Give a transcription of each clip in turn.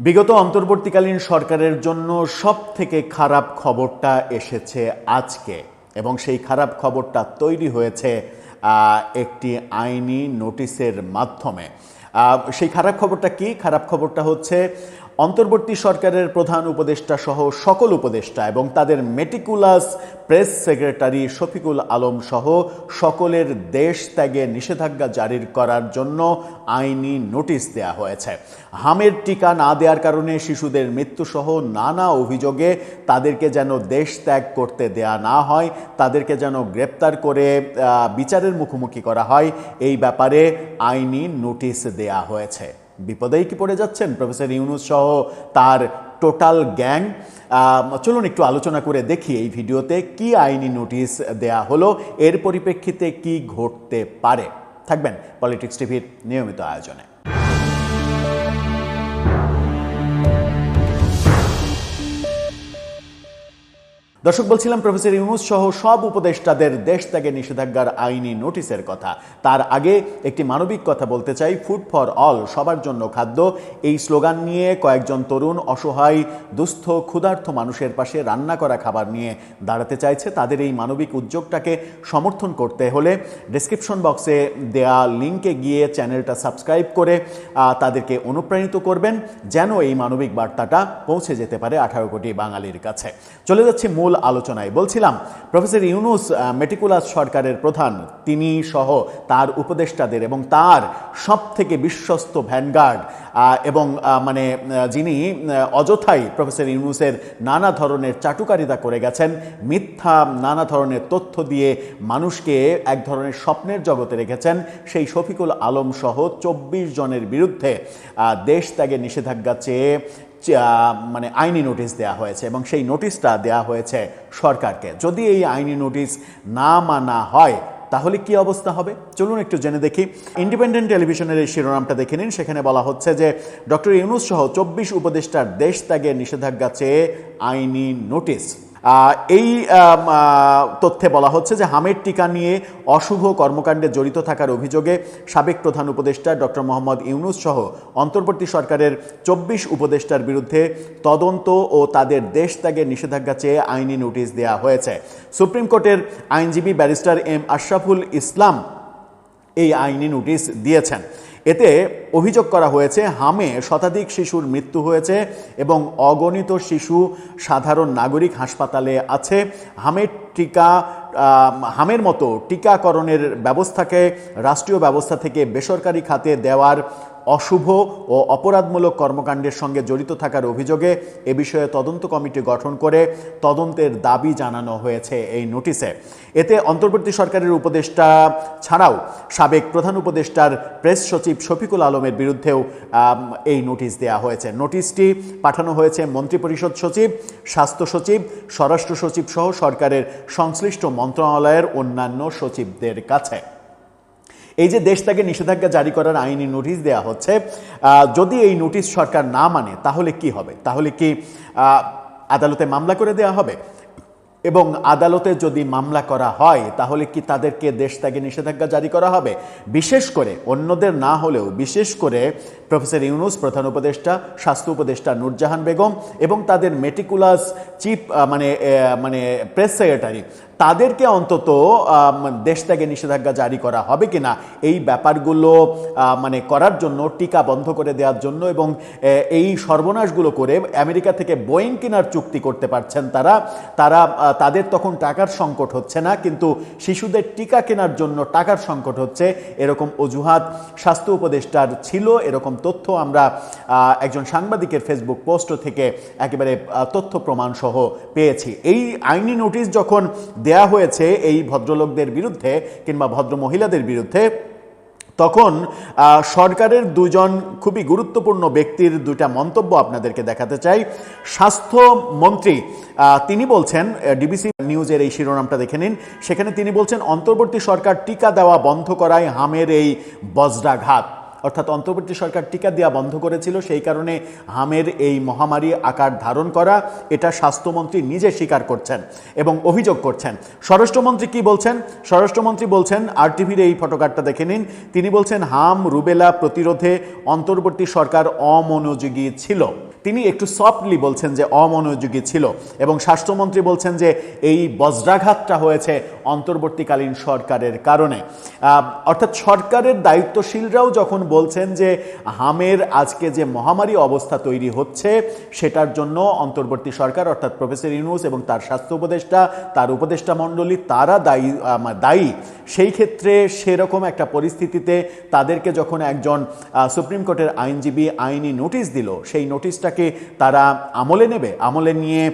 বিগত অন্তর্বর্তীকালীন সরকারের জন্য সবথেকে খারাপ খবরটা এসেছে আজকে, এবং সেই খারাপ খবরটা তৈরি হয়েছে একটি আইনি নোটিশের মাধ্যমে। সেই খারাপ খবরটা কি? খারাপ খবরটা হচ্ছে অন্তর্বর্তী সরকারের প্রধান উপদেষ্টা সহ সকল উপদেষ্টা এবং তাদের meticulous press secretary Shafiqul Alam সহ সকলের দেশ ত্যাগে নিষেধাজ্ঞা জারি করার জন্য আইনি নোটিশ দেয়া হয়েছে। হামের টিকা না দেওয়ার কারণে শিশুদের মৃত্যুসহ নানা অভিযোগে তাদেরকে যেন দেশ ত্যাগ করতে দেয়া না হয়, তাদেরকে যেন গ্রেপ্তার করে বিচারের মুখোমুখি করা হয়, এই ব্যাপারে আইনি নোটিশ দেয়া হয়েছে। বিপদেই কি পড়ে যাচ্ছেন প্রফেসর ইউনূস সহ তার টোটাল গ্যাং? চলুন একটু আলোচনা করে দেখি এই ভিডিওতে কি আইনি নোটিশ দেয়া হলো, এর পরিপ্রেক্ষিতে কি ঘটতে পারে। থাকবেন পলিটিক্স টিভির নিয়মিত আয়োজনে। দর্শক, বলছিলাম প্রফেসর ইউনূস সহ সব উপদেষ্টাদের দেশ ত্যাগে নিষেধাজ্ঞার আইনি নোটিশের কথা। তার আগে একটি মানবিক কথা বলতে চাই। ফুড ফর অল, সবার জন্য খাদ্য, এই স্লোগান নিয়ে কয়েকজন তরুণ অসহায় দুস্থ ক্ষুধার্ত মানুষের পাশে রান্না করা খাবার নিয়ে দাঁড়াতে চাইছে। তাদের এই মানবিক উদ্যোগটাকে সমর্থন করতে হলে ডেসক্রিপশন বক্সে দেয়া লিঙ্কে গিয়ে চ্যানেলটা সাবস্ক্রাইব করে তাদেরকে অনুপ্রাণিত করবেন যেন এই মানবিক বার্তাটা পৌঁছে যেতে পারে 18 কোটি বাঙালির কাছে। চলে যাচ্ছি মূল আলোচনায়। বলছিলাম প্রফেসর ইউনূস মেটিকুলাস সরকারের প্রধান, তিনি সহ তার উপদেষ্টাদের এবং তার সব থেকে বিশ্বস্ত ভ্যানগার্ড এবং যিনি অযথাই প্রফেসর ইউনূসের নানা ধরনের চাটুকারিতা করে গেছেন, মিথ্যা নানা ধরনের তথ্য দিয়ে মানুষকে এক ধরনের স্বপ্নের জগতে রেখেছেন, সেই শফিকুল আলম সহ 24 জনের বিরুদ্ধে দেশ ত্যাগের নিষেধাজ্ঞা চেয়ে আইনি নোটিশ দেয়া হয়েছে এবং সেই নোটিশটা দেয়া হয়েছে সরকারকে। যদি এই আইনি নোটিশ না মানা হয় তাহলে কি অবস্থা হবে চলুন একটু জেনে দেখি। ইন্ডিপেন্ডেন্ট টেলিভিশনের এই শিরোনামটা দেখে নিন। সেখানে বলা হচ্ছে যে ডক্টর ইউনূস সহ 24 উপদেষ্টার দেশ ত্যাগের নিষেধাজ্ঞা চেয়ে আইনি নোটিশ। এই তথ্যে বলা হচ্ছে যে হামের টিকা নিয়ে অশুভ কর্মকাণ্ডে জড়িত থাকার অভিযোগে সাবেক প্রধান উপদেষ্টা ডক্টর মোহাম্মদ ইউনূস সহ অন্তর্বর্তী সরকারের 24 উপদেষ্টার বিরুদ্ধে তদন্ত ও তাদের দেশ ত্যাগের নিষেধাজ্ঞা চেয়ে আইনি নোটিশ দেওয়া হয়েছে। সুপ্রিম কোর্টের আইনজীবী ব্যারিস্টার এম আশরাফুল ইসলাম এই আইনি নোটিশ দিয়েছেন। এতে অভিযোগ করা হয়েছে হামে শতাধিক শিশুর মৃত্যু হয়েছে এবং অগণিত শিশু সাধারণ নাগরিক হাসপাতালে আছে। হামের মতো টিকাকরণের ব্যবস্থাকে রাষ্ট্রীয় ব্যবস্থা থেকে বেসরকারি খাতে দেওয়ার অশুভ ও অপরাধমূলক কর্মকাণ্ডের সঙ্গে জড়িত থাকার অভিযোগে এ বিষয়ে তদন্ত কমিটি গঠন করে তদন্তের দাবি জানানো হয়েছে এই নোটিশে। এতে অন্তর্বর্তী সরকারের উপদেষ্টা ছাড়াও সাবেক প্রধান উপদেষ্টার প্রেস সচিব শফিকুল আলমের বিরুদ্ধেও এই নোটিশ দেওয়া হয়েছে। নোটিশটি পাঠানো হয়েছে মন্ত্রিপরিষদ সচিব, স্বাস্থ্য সচিব, স্বরাষ্ট্র সচিব সহ সরকারের সংশ্লিষ্ট মন্ত্রণালয়ের অন্যান্য সচিবদের কাছে। এই যে দেশ ত্যাগে নিষেধাজ্ঞা জারি করার আইনি নোটিশ দেয়া হচ্ছে, যদি এই নোটিশ সরকার না মানে তাহলে কি হবে? তাহলে কি আদালতে মামলা করে দেয়া হবে? এবং আদালতে যদি মামলা করা হয় তাহলে কি তাদেরকে দেশ ত্যাগে নিষেধাজ্ঞা জারি করা হবে? বিশেষ করে অন্যদের না হলেও বিশেষ করে প্রফেসর ইউনূস প্রধান উপদেষ্টা, স্বাস্থ্য উপদেষ্টা নূরজাহান বেগম এবং তাদের মেটিকুলাস চিফ প্রেস সেক্রেটারি, তাদেরকে অন্তত দেশ ত্যাগে নিষেধাজ্ঞা জারি করা হবে কিনা এই ব্যাপারগুলো করার জন্য, টিকা বন্ধ করে দেওয়ার জন্য এবং এই সর্বনাশগুলো করে আমেরিকা থেকে বোয়িং কেনার চুক্তি করতে পারছেন তাদের তখন টাকার সংকট হচ্ছে না, কিন্তু শিশুদের টিকা কেনার জন্য টাকার সংকট হচ্ছে, এরকম অজুহাত স্বাস্থ্য উপদেষ্টার ছিল। এরকম তথ্য আমরা একজন সাংবাদিকের ফেসবুক পোস্ট থেকে একেবারে তথ্য প্রমাণ সহ পেয়েছি। এই আইনি নোটিশ যখন দেয়া হয়েছে এই ভদ্রলোকদের বিরুদ্ধে কিংবা ভদ্র মহিলাদের বিরুদ্ধে, তখন সরকারের দুজন খুবই গুরুত্বপূর্ণ ব্যক্তির দুইটা মন্তব্য আপনাদেরকে দেখাতে চাই। স্বাস্থ্যমন্ত্রী তিনি বলছেন, ডিবিসি নিউজের এই শিরোনামটা দেখে নিন, সেখানে তিনি বলছেন অন্তর্বর্তী সরকার টিকা দেওয়া বন্ধ করায় হামের এই বজ্রাঘাত। অর্থাৎ অন্তর্বর্তী সরকার টিকা দেওয়া বন্ধ করেছিল, সেই কারণে হামের এই মহামারী আকার ধারণ করা, এটা স্বাস্থ্যমন্ত্রী নিজে স্বীকার করছেন এবং অভিযোগ করছেন। স্বরাষ্ট্রমন্ত্রী কি বলছেন? স্বরাষ্ট্রমন্ত্রী বলছেন, আরটিভির এই ফটোকার্ডটা দেখে নিন, তিনি বলছেন হাম রুবেলা প্রতিরোধে অন্তর্বর্তী সরকার অমনোযোগী ছিল। তিনি একটু সফটলি বলছেন যে অমনোযোগী ছিল, এবং স্বাস্থ্যমন্ত্রী বলছেন যে এই বজ্রাঘাতটা হয়েছে অন্তর্বর্তীকালীন সরকারের কারণে। অর্থাৎ সরকারের দায়িত্বশীলরাও যখন বলছেন যে হামের আজকে যে মহামারী অবস্থা তৈরি হচ্ছে সেটার জন্য অন্তর্বর্তী সরকার অর্থাৎ প্রফেসর ইউনূস এবং তার স্বাস্থ্য উপদেষ্টা, তার উপদেষ্টা মণ্ডলী তারা দায়ী, সেই ক্ষেত্রে সেরকম একটা পরিস্থিতিতে তাদেরকে যখন একজন সুপ্রিম কোর্টের আইনজীবী আইনি নোটিশ দিল, সেই নোটিশটাকে তারা আমলে নেবে, আমলে নিয়ে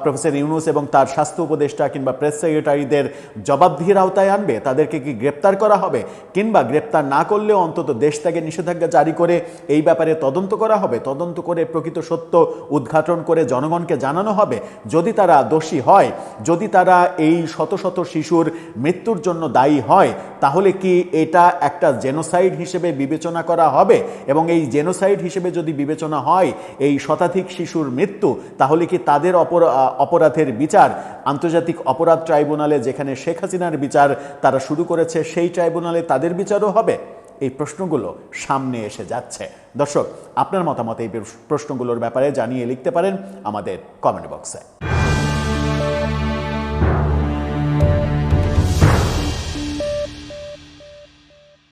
প্রফেসর ইউনূস এবং তার স্বাস্থ্য উপদেষ্টা কিংবা প্রেস সেক্রেটারিদের জবাবদিহির আওতায় আনবে? তাদেরকে কি গ্রেপ্তার করা হবে, কিংবা গ্রেপ্তার না করলেও অন্তত দেশ থেকে নিষেধাজ্ঞা জারি করে এই ব্যাপারে তদন্ত করা হবে, তদন্ত করে প্রকৃত সত্য উদ্ঘাটন করে জনগণকে জানানো হবে? যদি তারা দোষী হয়, যদি তারা এই শত শত শিশুর মৃত্যুর জন্য দায়ী হয়, তাহলে কি এটা একটা জেনোসাইড হিসেবে বিবেচনা করা হবে? এবং এই জেনোসাইড হিসেবে যদি বিবেচনা হয় এই শতাধিক শিশুর মৃত্যু, তাহলে কি তাদের অপরাধের বিচার আন্তর্জাতিক অপরাধ ট্রাইব্যুনালে, যেখানে শেখ হাসিনার বিচার তারা শুরু করেছে, সেই ট্রাইব্যুনালে তাদের বিচারও হবে? এই প্রশ্নগুলো সামনে এসে যাচ্ছে। দর্শক, আপনার মতামত এই প্রশ্নগুলোর ব্যাপারে জানিয়ে লিখতে পারেন আমাদের কমেন্ট বক্সে।